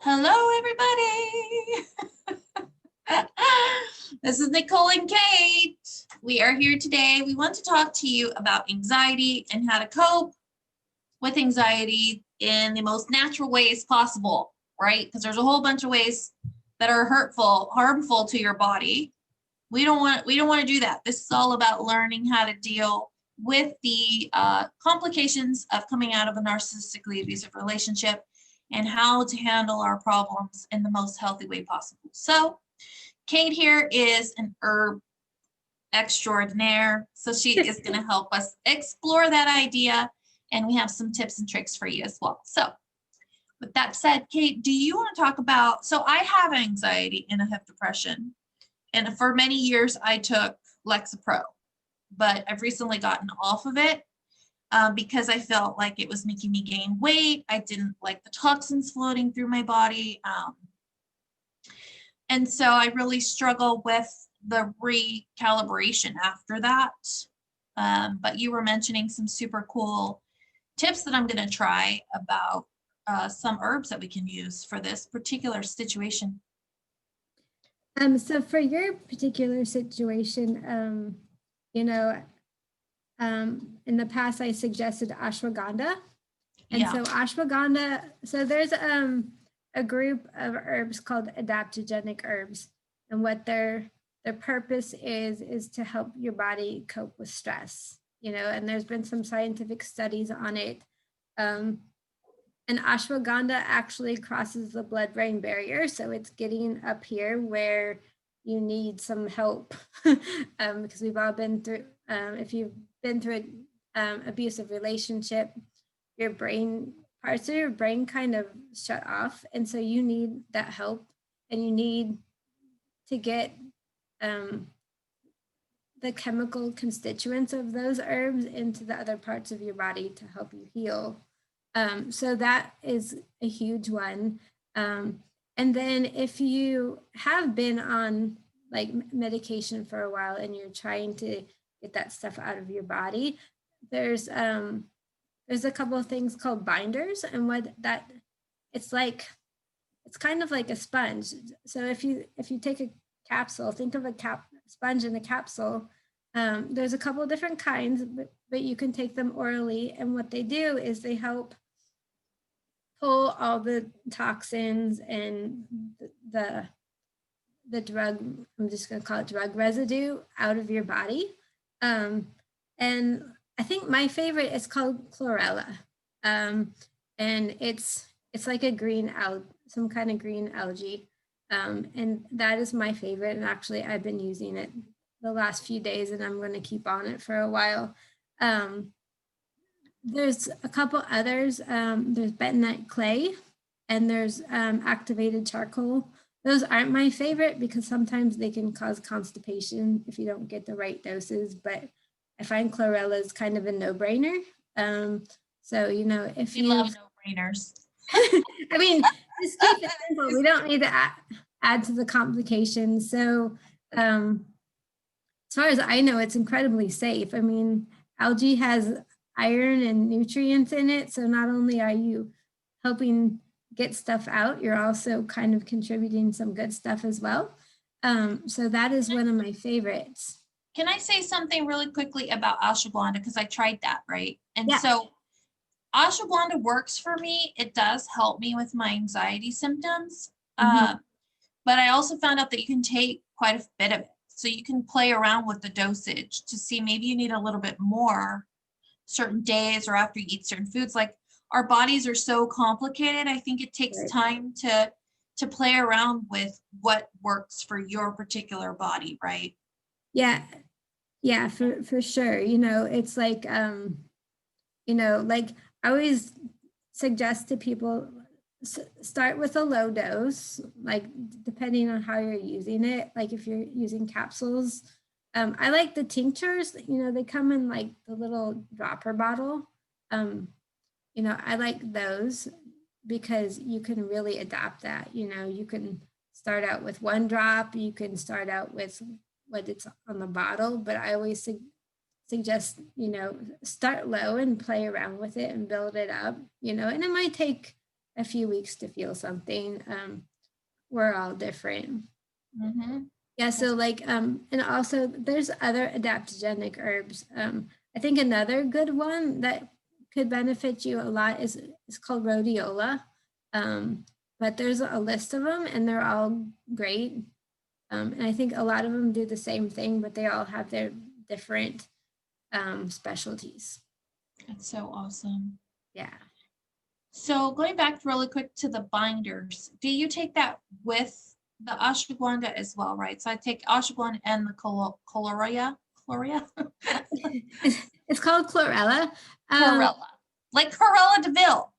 Hello, everybody. This is Nicole and Kate. We are here today. We want to talk to you about anxiety and how to cope with anxiety in the most natural ways possible, right? Because there's a whole bunch of ways that are harmful to your body. We don't want to do that. This is all about learning how to deal with the complications of coming out of a narcissistically abusive relationship and how to handle our problems in the most healthy way possible. So Kate here is an herb extraordinaire. So she is going to help us explore that idea. And we have some tips and tricks for you as well. So with that said, Kate, do you want to talk about, so I have anxiety and I have depression. And for many years I took Lexapro, but I've recently gotten off of it. Because I felt like it was making me gain weight. I didn't like the toxins floating through my body. And so I really struggle with the recalibration after that. But you were mentioning some super cool tips that I'm going to try about some herbs that we can use for this particular situation. So for your particular situation, in the past, I suggested ashwagandha. And so ashwagandha, so there's a group of herbs called adaptogenic herbs. And what their purpose is to help your body cope with stress, and there's been some scientific studies on it. And ashwagandha actually crosses the blood-brain barrier. So it's getting up here where you need some help because we've all been through, if you've been through an abusive relationship, your brain, parts of your brain kind of shut off. And so you need that help, and you need to get the chemical constituents of those herbs into the other parts of your body to help you heal. So that is a huge one. And then if you have been on like medication for a while and you're trying to get that stuff out of your body, there's a couple of things called binders, and what that it's kind of like a sponge. So if you take a capsule, think of a sponge in a capsule. There's a couple of different kinds, but you can take them orally, and what they do is they help pull all the toxins and the drug, I'm just going to call it drug residue, out of your body. And I think my favorite is called chlorella. And it's like a green some kind of green algae. And that is my favorite. And actually I've been using it the last few days, and I'm going to keep on it for a while. There's a couple others. There's bentonite clay, and there's activated charcoal. Those aren't my favorite because sometimes they can cause constipation if you don't get the right doses, but I find chlorella is kind of a no-brainer. So, if you love no-brainers. I mean, just keep it simple. We don't need to add to the complications. So, as far as I know, it's incredibly safe. I mean, algae has iron and nutrients in it. So not only are you helping get stuff out, you're also kind of contributing some good stuff as well. So that is one of my favorites. Can I say something really quickly about ashwagandha? Because I tried that, right? And so ashwagandha works for me. It does help me with my anxiety symptoms. But I also found out that you can take quite a bit of it. So you can play around with the dosage to see maybe you need a little bit more certain days or after you eat certain foods. Like our bodies are so complicated. I think it takes time to play around with what works for your particular body, right? Yeah, for sure. It's like, like I always suggest to people, start with a low dose, like depending on how you're using it. Like if you're using capsules, I like the tinctures, they come in like the little dropper bottle. I like those because you can really adapt that. You can start out with one drop, you can start out with what it's on the bottle, but I always suggest, start low and play around with it and build it up, and it might take a few weeks to feel something. We're all different. Mm-hmm. Yeah, so like, and also there's other adaptogenic herbs. I think another good one that could benefit you a lot is called rhodiola. But there's a list of them and they're all great. And I think a lot of them do the same thing, but they all have their different specialties. That's so awesome. Yeah. So going back really quick to the binders, do you take that with the ashwagandha as well, right? So I take ashwagandha and the chloria. It's called chlorella. Chlorella. Like Cruella de Vil.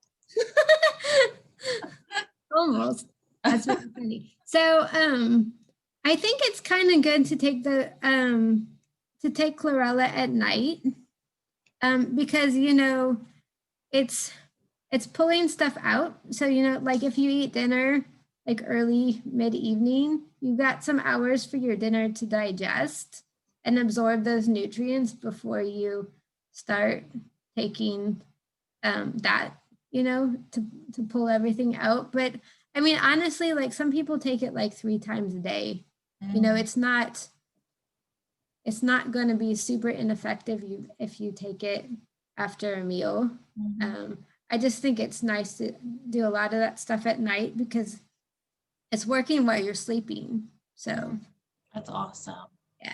Almost. That's really funny. So I think it's kind of good to take chlorella at night. Because it's pulling stuff out. So like if you eat dinner like early mid-evening, you've got some hours for your dinner to digest and absorb those nutrients before you start taking that, to pull everything out. But I mean, honestly, like some people take it like 3 times a day. It's not going to be super ineffective if you take it after a meal. I just think it's nice to do a lot of that stuff at night because it's working while you're sleeping. So that's awesome. Yeah.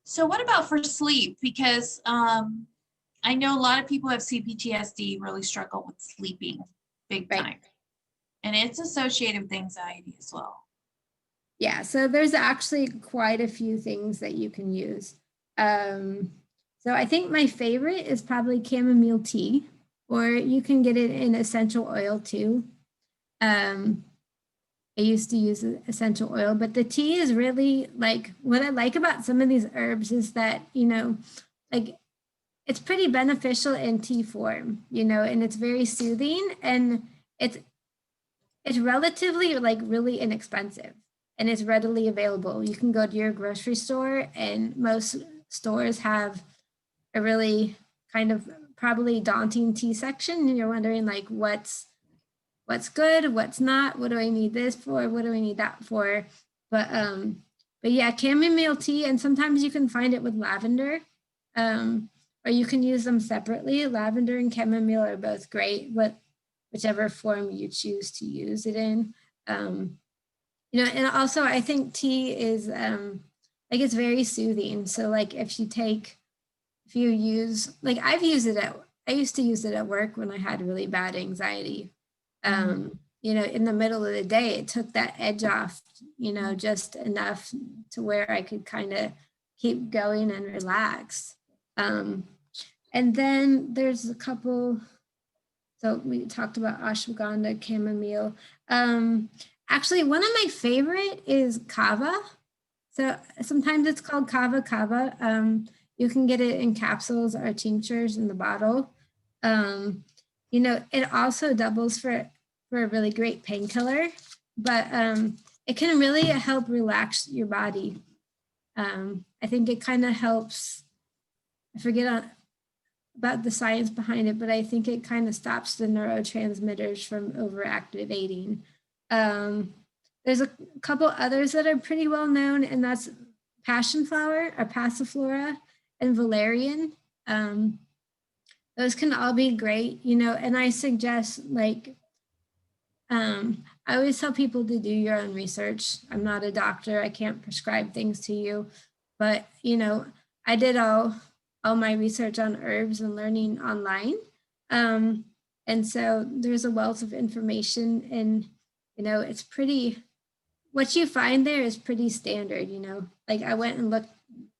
So what about for sleep? Because I know a lot of people have CPTSD really struggle with sleeping big time. Right. And it's associated with anxiety as well. Yeah, so there's actually quite a few things that you can use. So I think my favorite is probably chamomile tea, or you can get it in essential oil too. I used to use essential oil, but the tea is really like what I like about some of these herbs is that, like it's pretty beneficial in tea form, and it's very soothing and it's relatively like really inexpensive and it's readily available. You can go to your grocery store and most stores have a really kind of probably daunting tea section and you're wondering like what's good, what's not, what do I need this for, what do I need that for? But yeah, chamomile tea, and sometimes you can find it with lavender, or you can use them separately. Lavender and chamomile are both great, whichever form you choose to use it in. And also I think tea is like it's very soothing. So like if you use, like I used to use it at work when I had really bad anxiety. In the middle of the day, it took that edge off, just enough to where I could kind of keep going and relax. And then there's a couple, so we talked about ashwagandha, chamomile. Actually, one of my favorite is kava. So sometimes it's called kava. You can get it in capsules or tinctures in the bottle. It also doubles for a really great painkiller, but it can really help relax your body. I think it kind of helps, I forget about the science behind it, but I think it kind of stops the neurotransmitters from overactivating. There's a couple others that are pretty well known, and that's passion flower or passiflora and valerian. Those can all be great, and I suggest like, I always tell people to do your own research. I'm not a doctor. I can't prescribe things to you, but I did all my research on herbs and learning online. And so there's a wealth of information and, it's pretty, what you find there is pretty standard, like I went and looked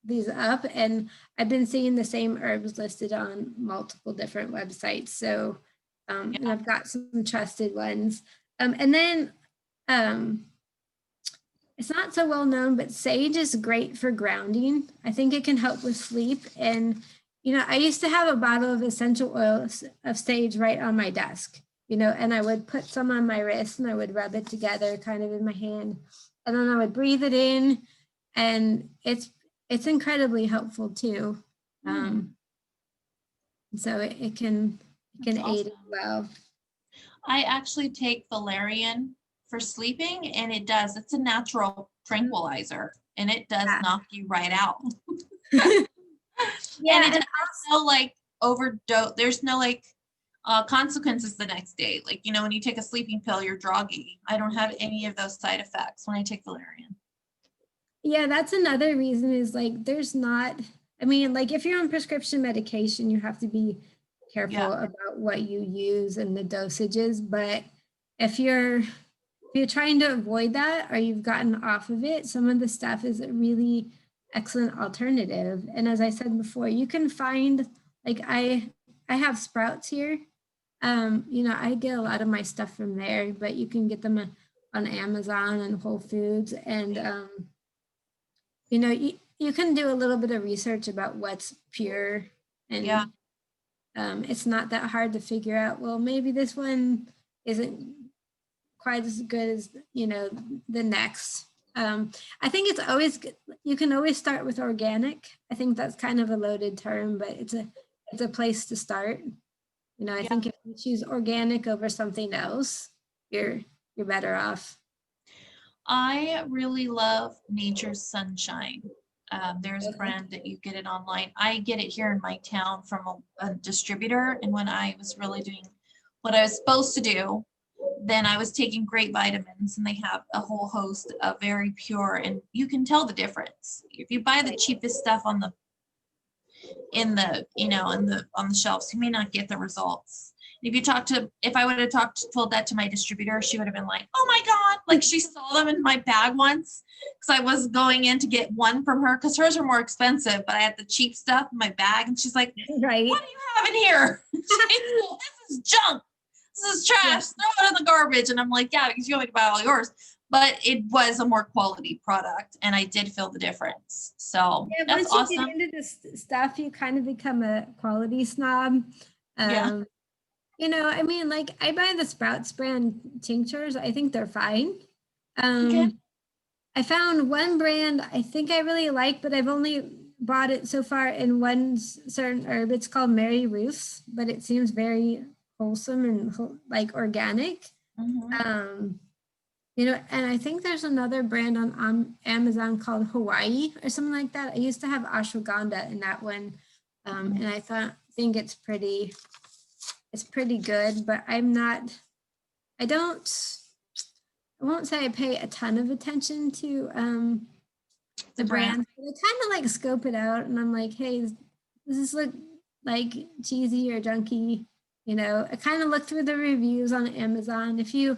these up and I've been seeing the same herbs listed on multiple different websites. So, and I've got some trusted ones. And then it's not so well known, but sage is great for grounding. I think it can help with sleep. And, I used to have a bottle of essential oil of sage right on my desk, and I would put some on my wrist and I would rub it together kind of in my hand. And then I would breathe it in and it's incredibly helpful too. So it can aid as well. I actually take valerian for sleeping, and it's a natural tranquilizer, and it does knock you right out. Yeah, And and there's no like overdose, there's no like consequences the next day. Like, when you take a sleeping pill, you're groggy. I don't have any of those side effects when I take valerian. yeah, that's another reason is like there's not, I mean, like if you're on prescription medication, you have to be careful about what you use and the dosages. But if you're trying to avoid that or you've gotten off of it, some of the stuff is a really excellent alternative. And as I said before, you can find like I have Sprouts here. I get a lot of my stuff from there, but you can get them on Amazon and Whole Foods. And you can do a little bit of research about what's pure, and it's not that hard to figure out, well, maybe this one isn't quite as good as the next. I think it's always good. You can always start with organic. I think that's kind of a loaded term, but it's a place to start. I think if you choose organic over something else, you're better off. I really love Nature's Sunshine. There's a brand that you get it online. I get it here in my town from a distributor. And when I was really doing what I was supposed to do, then I was taking great vitamins, and they have a whole host of very pure, and you can tell the difference. If you buy the cheapest stuff on the on the shelves, you may not get the results. If I would have told that to my distributor, she would have been like, oh my God, like she saw them in my bag once because I was going in to get one from her because hers are more expensive, but I had the cheap stuff in my bag. And she's like, right, what do you have in here? This is junk. This is trash. Yeah. Throw it in the garbage. And I'm like, yeah, because you want me to buy all yours. But it was a more quality product, and I did feel the difference. So that's awesome. Once you get into this stuff, you kind of become a quality snob. Yeah. I mean, like I buy the Sprouts brand tinctures. I think they're fine. Okay. I found one brand I think I really like, but I've only bought it so far in one certain herb. It's called Mary Ruth's, but it seems very wholesome and like organic. Mm-hmm. And I think there's another brand on Amazon called Hawaii or something like that. I used to have ashwagandha in that one, and I think it's pretty good. But I won't say I pay a ton of attention to the brands. But I kind of like scope it out, and I'm like, hey, does this look like cheesy or junky? I kind of look through the reviews on Amazon. If you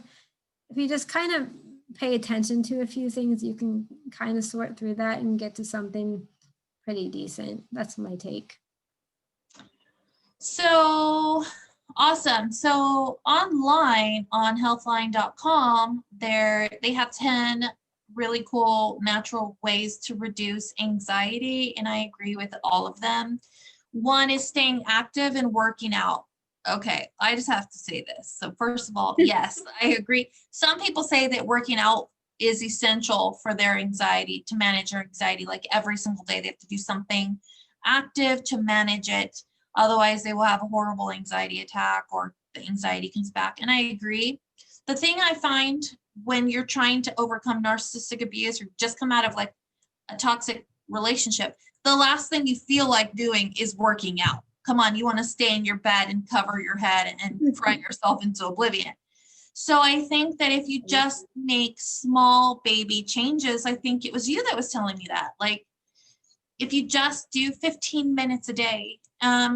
just kind of pay attention to a few things, you can kind of sort through that and get to something pretty decent. That's my take. So awesome. So online on healthline.com, they have 10 really cool natural ways to reduce anxiety, and I agree with all of them. One is staying active and working out. Okay, I just have to say this. So first of all, yes, I agree. Some people say that working out is essential for their anxiety, to manage their anxiety. Like every single day they have to do something active to manage it. Otherwise they will have a horrible anxiety attack, or the anxiety comes back. And I agree. The thing I find when you're trying to overcome narcissistic abuse or just come out of like a toxic relationship, the last thing you feel like doing is working out. Come on, you want to stay in your bed and cover your head and frighten yourself into oblivion. So I think that if you just make small baby changes, I think it was you that was telling me that, like, if you just do 15 minutes a day,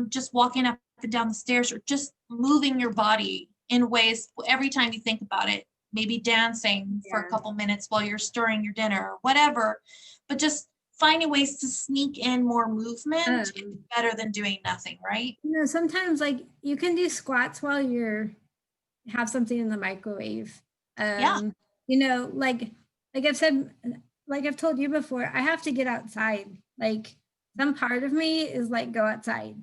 just walking up and down the stairs, or just moving your body in ways, every time you think about it, maybe dancing for a couple minutes while you're stirring your dinner or whatever, but just finding ways to sneak in more movement is better than doing nothing, right? Sometimes like you can do squats while have something in the microwave. Like I've said, like I've told you before, I have to get outside. Like some part of me is like, go outside,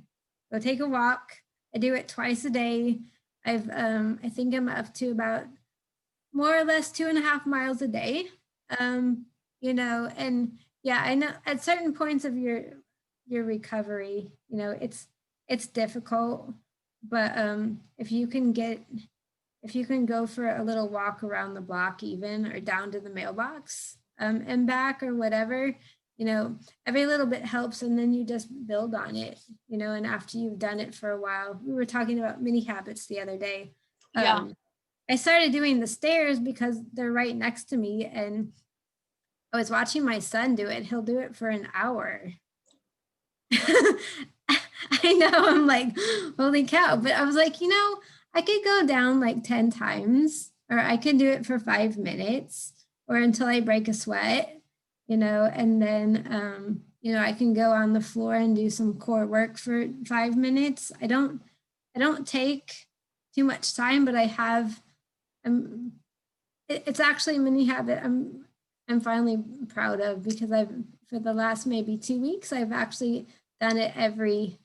go take a walk. I do it twice a day. I think I'm up to about more or less 2.5 miles a day. And yeah, I know at certain points of your recovery, it's difficult, but if you can if you can go for a little walk around the block even, or down to the mailbox and back or whatever, every little bit helps, and then you just build on it, and after you've done it for a while. We were talking about mini habits the other day. Yeah. I started doing the stairs because they're right next to me, and I was watching my son do it. He'll do it for an hour. I know, I'm like, holy cow. But I was like, I could go down like 10 times, or I could do it for 5 minutes, or until I break a sweat, and then, I can go on the floor and do some core work for 5 minutes. I don't take too much time, but I have, it's actually a mini habit I'm finally proud of, because for the last maybe 2 weeks, I've actually done it every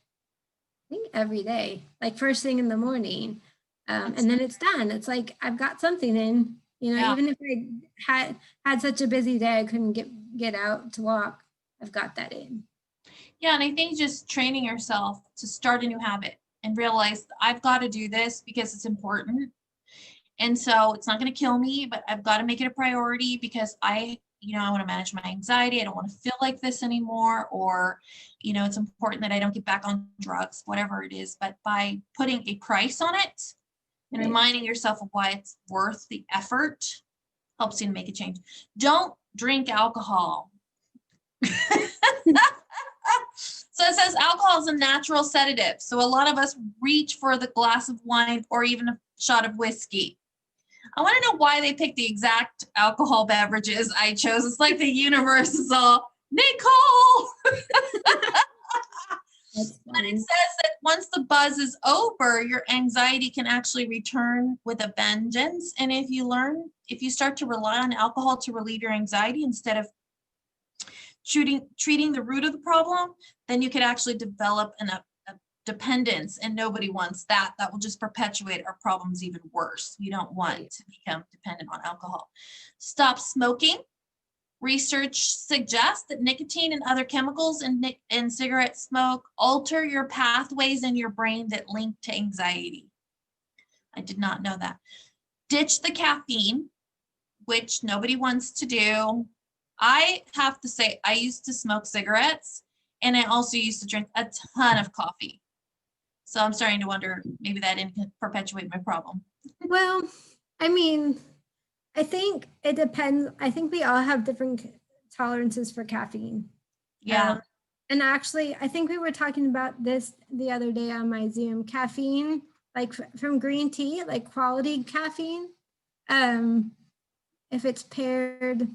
day, like first thing in the morning. And then it's done. It's like, I've got something in, even if I had such a busy day, I couldn't get out to walk, I've got that in. Yeah. And I think just training yourself to start a new habit and realize I've got to do this because it's important. And so it's not going to kill me, but I've got to make it a priority because I want to manage my anxiety. I don't want to feel like this anymore. Or, it's important that I don't get back on drugs, whatever it is. But by putting a price on it and reminding yourself of why it's worth the effort, helps you to make a change. Don't drink alcohol. So it says alcohol is a natural sedative. So a lot of us reach for the glass of wine or even a shot of whiskey. I want to know why they picked the exact alcohol beverages I chose. It's like the universe is all, Nicole. But it says that once the buzz is over, your anxiety can actually return with a vengeance. And if you start to rely on alcohol to relieve your anxiety instead of treating the root of the problem, then you could actually develop a dependence, and nobody wants that. That will just perpetuate our problems even worse. We don't want to become dependent on alcohol. Stop smoking. Research suggests that nicotine and other chemicals in cigarette smoke alter your pathways in your brain that link to anxiety. I did not know that. Ditch the caffeine, which nobody wants to do. I have to say, I used to smoke cigarettes, and I also used to drink a ton of coffee. So I'm starting to wonder, maybe that didn't perpetuate my problem. Well, I mean, I think it depends. I think we all have different tolerances for caffeine. Yeah. And actually, I think we were talking about this the other day on my Zoom. Caffeine, like from green tea, like quality caffeine, if it's paired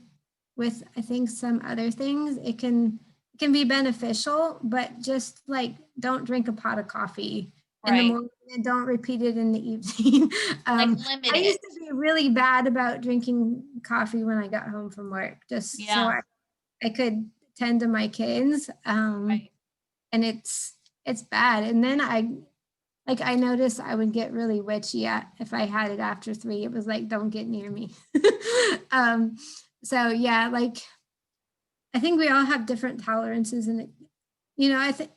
with, I think, some other things, it can be beneficial, but just like, don't drink a pot of coffee in the morning and don't repeat it in the evening. I used to be really bad about drinking coffee when I got home from work, just so I could tend to my kids. And it's bad. And then I noticed I would get really witchy if I had it after 3. It was like, don't get near me. So yeah, like, I think we all have different tolerances, and I think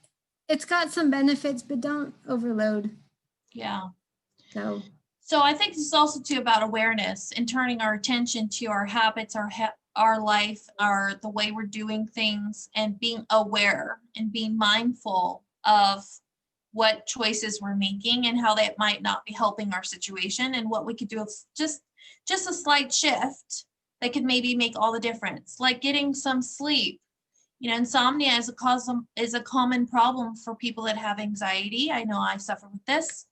it's got some benefits, but don't overload. Yeah. So I think this is also too about awareness and turning our attention to our habits, our life, the way we're doing things, and being aware and being mindful of what choices we're making and how that might not be helping our situation, and what we could do is just a slight shift that could maybe make all the difference, like getting some sleep. Insomnia is a common problem for people that have anxiety. I know I suffer with this.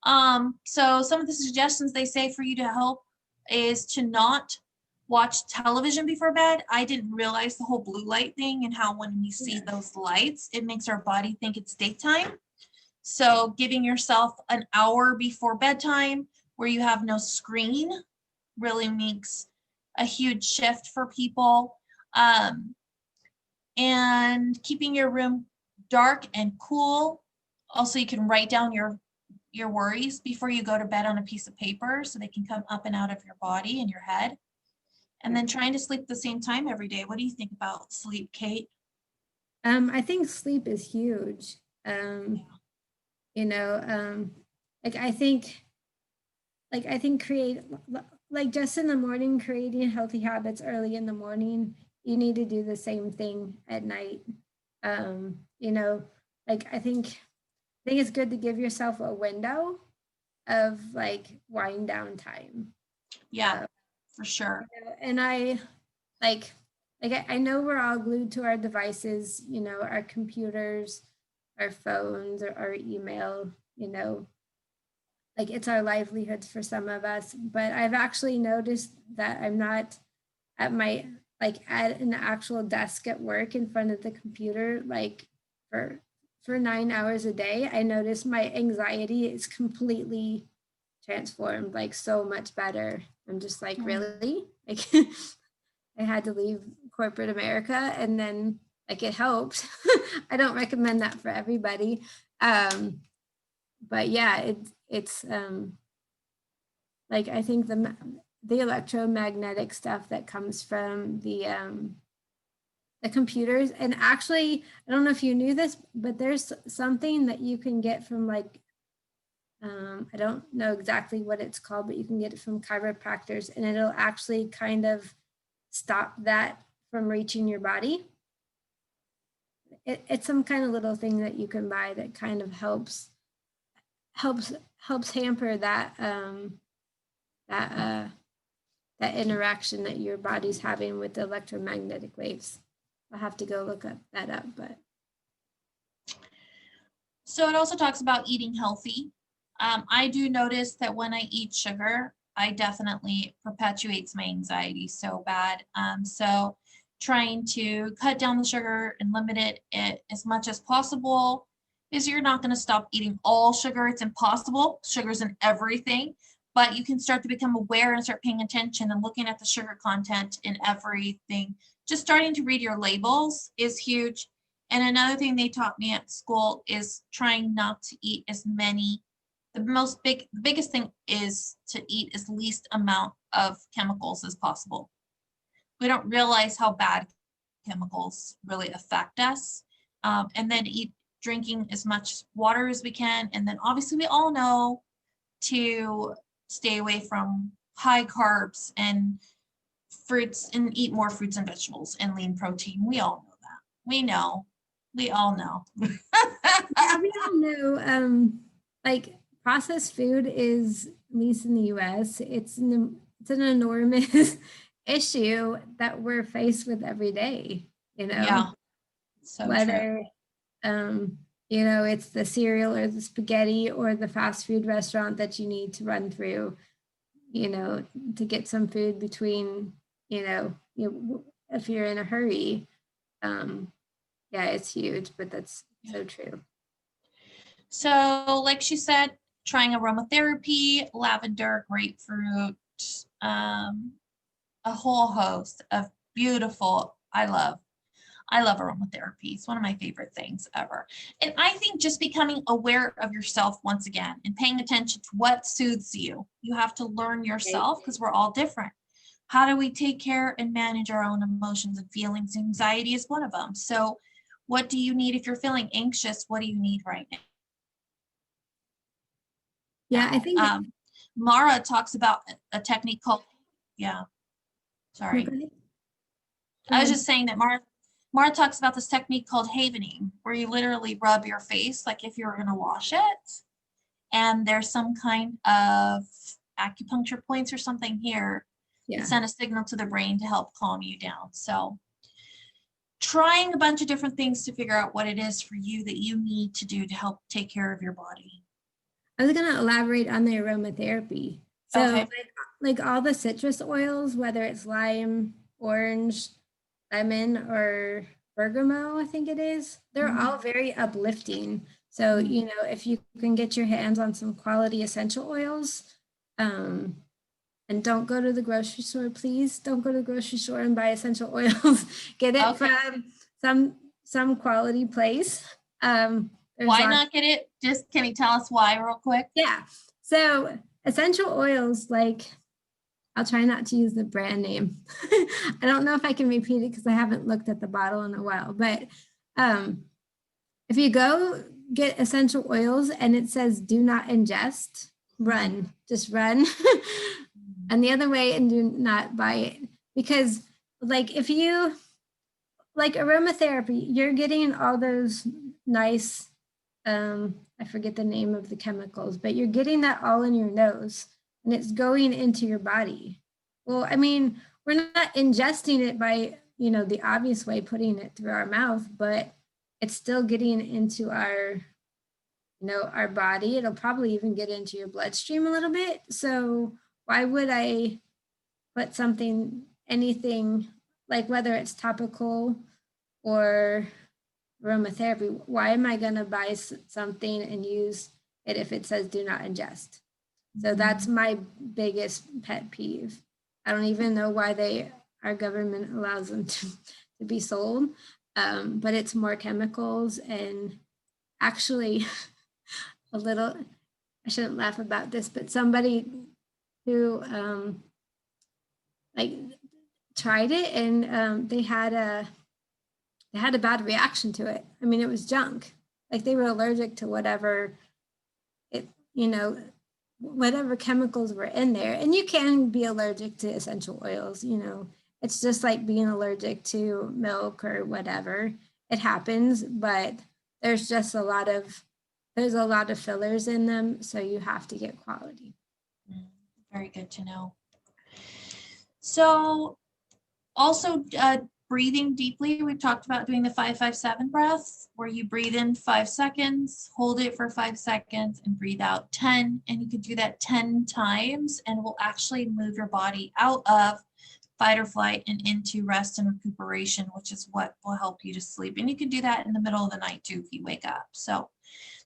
So some of the suggestions they say for you to help is to not watch television before bed. I didn't realize the whole blue light thing, and how when we see those lights, it makes our body think it's daytime. So giving yourself an hour before bedtime where you have no screen really makes a huge shift for people. And keeping your room dark and cool. Also, you can write down your worries before you go to bed on a piece of paper, so they can come up and out of your body and your head. And then trying to sleep at the same time every day. What do you think about sleep, Kate? I think sleep is huge. Like, I think like I think like just in the morning, creating healthy habits early in the morning, you need to do the same thing at night. You know, like I think it's good to give yourself a window of like wind down time. Yeah, for sure. And like I know we're all glued to our devices, you know, our computers, our phones, or our email, you know, like it's our livelihoods for some of us. But I've actually noticed that I'm not at my like at an actual desk at work in front of the computer like for 9 hours a day. I notice my anxiety is completely transformed, like so much better. I'm just like, really? Like I had to leave corporate America and then like it helped. I don't recommend that for everybody. But yeah, it's like I think the electromagnetic stuff that comes from the computers, and actually I don't know if you knew this, but there's something that you can get from like I don't know exactly what it's called, but you can get it from chiropractors, and it'll actually kind of stop that from reaching your body. It's some kind of little thing that you can buy that kind of helps hamper that that interaction that your body's having with the electromagnetic waves. I'll have to go look that up, but. So it also talks about eating healthy. I do notice that when I eat sugar, I definitely perpetuates my anxiety so bad. So trying to cut down the sugar and limit it as much as possible, is you're not going to stop eating all sugar. It's impossible. Sugar's in everything, but you can start to become aware and start paying attention and looking at the sugar content in everything. Just starting to read your labels is huge. And another thing they taught me at school is trying not to eat as many. The biggest thing is to eat as least amount of chemicals as possible. We don't realize how bad chemicals really affect us. And then drinking as much water as we can. And then obviously we all know to stay away from high carbs and fruits and eat more fruits and vegetables and lean protein. We all know that. We all know. Yeah, we all know. Like processed food is, at least in the U.S., it's an enormous issue that we're faced with every day. You know, yeah, so whether you know, it's the cereal or the spaghetti or the fast food restaurant that you need to run through, you know, to get some food between, if you're in a hurry. Yeah, it's huge, but that's so true. So, like she said, trying aromatherapy, lavender, grapefruit, a whole host of beautiful, I love aromatherapy. It's one of my favorite things ever. And I think just becoming aware of yourself once again and paying attention to what soothes you. You have to learn yourself because we're all different. How do we take care and manage our own emotions and feelings? Anxiety is one of them. So, what do you need if you're feeling anxious? What do you need right now? Yeah, I think Mara talks about a technique called, sorry. I was just saying that Mara talks about this technique called havening, where you literally rub your face like if you're going to wash it. And there's some kind of acupuncture points or something here that send a signal to the brain to help calm you down. So trying a bunch of different things to figure out what it is for you that you need to do to help take care of your body. I was going to elaborate on the aromatherapy. So like all the citrus oils, whether it's lime, orange, lemon, or bergamot, I think it is, they're all very uplifting. So, you know, if you can get your hands on some quality essential oils, and don't go to the grocery store, please. Don't go to the grocery store and buy essential oils. Get it from some quality place. Why not get it? Just can you tell us why real quick? Yeah. So essential oils, like, I'll try not to use the brand name. I don't know if I can repeat it because I haven't looked at the bottle in a while. But if you go get essential oils and it says do not ingest, run, just run. And the other way, and do not buy it. Because like if you, like aromatherapy, you're getting all those nice, I forget the name of the chemicals, but you're getting that all in your nose and it's going into your body. Well, I mean, we're not ingesting it by, you know, the obvious way, putting it through our mouth, but it's still getting into our, you know, our body. It'll probably even get into your bloodstream a little bit. So why would I put something, anything, like whether it's topical or aromatherapy, why am I going to buy something and use it if it says do not ingest? So that's my biggest pet peeve. I don't even know why our government allows them to be sold, but it's more chemicals. And actually a little, I shouldn't laugh about this, but somebody who like tried it and they had a bad reaction to it. I mean, it was junk. Like they were allergic to whatever it, you know, whatever chemicals were in there. And you can be allergic to essential oils, you know, it's just like being allergic to milk or whatever. It happens, but there's just a lot of fillers in them. So you have to get quality. Very good to know. So also breathing deeply. We've talked about doing the 5-5-7 breath, where you breathe in 5 seconds, hold it for 5 seconds, and breathe out 10. And you could do that 10 times, and it will actually move your body out of fight or flight and into rest and recuperation, which is what will help you to sleep. And you can do that in the middle of the night too if you wake up. So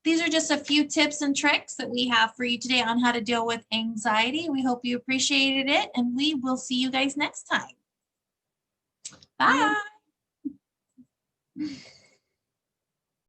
these are just a few tips and tricks that we have for you today on how to deal with anxiety. We hope you appreciated it, and we will see you guys next time. Bye.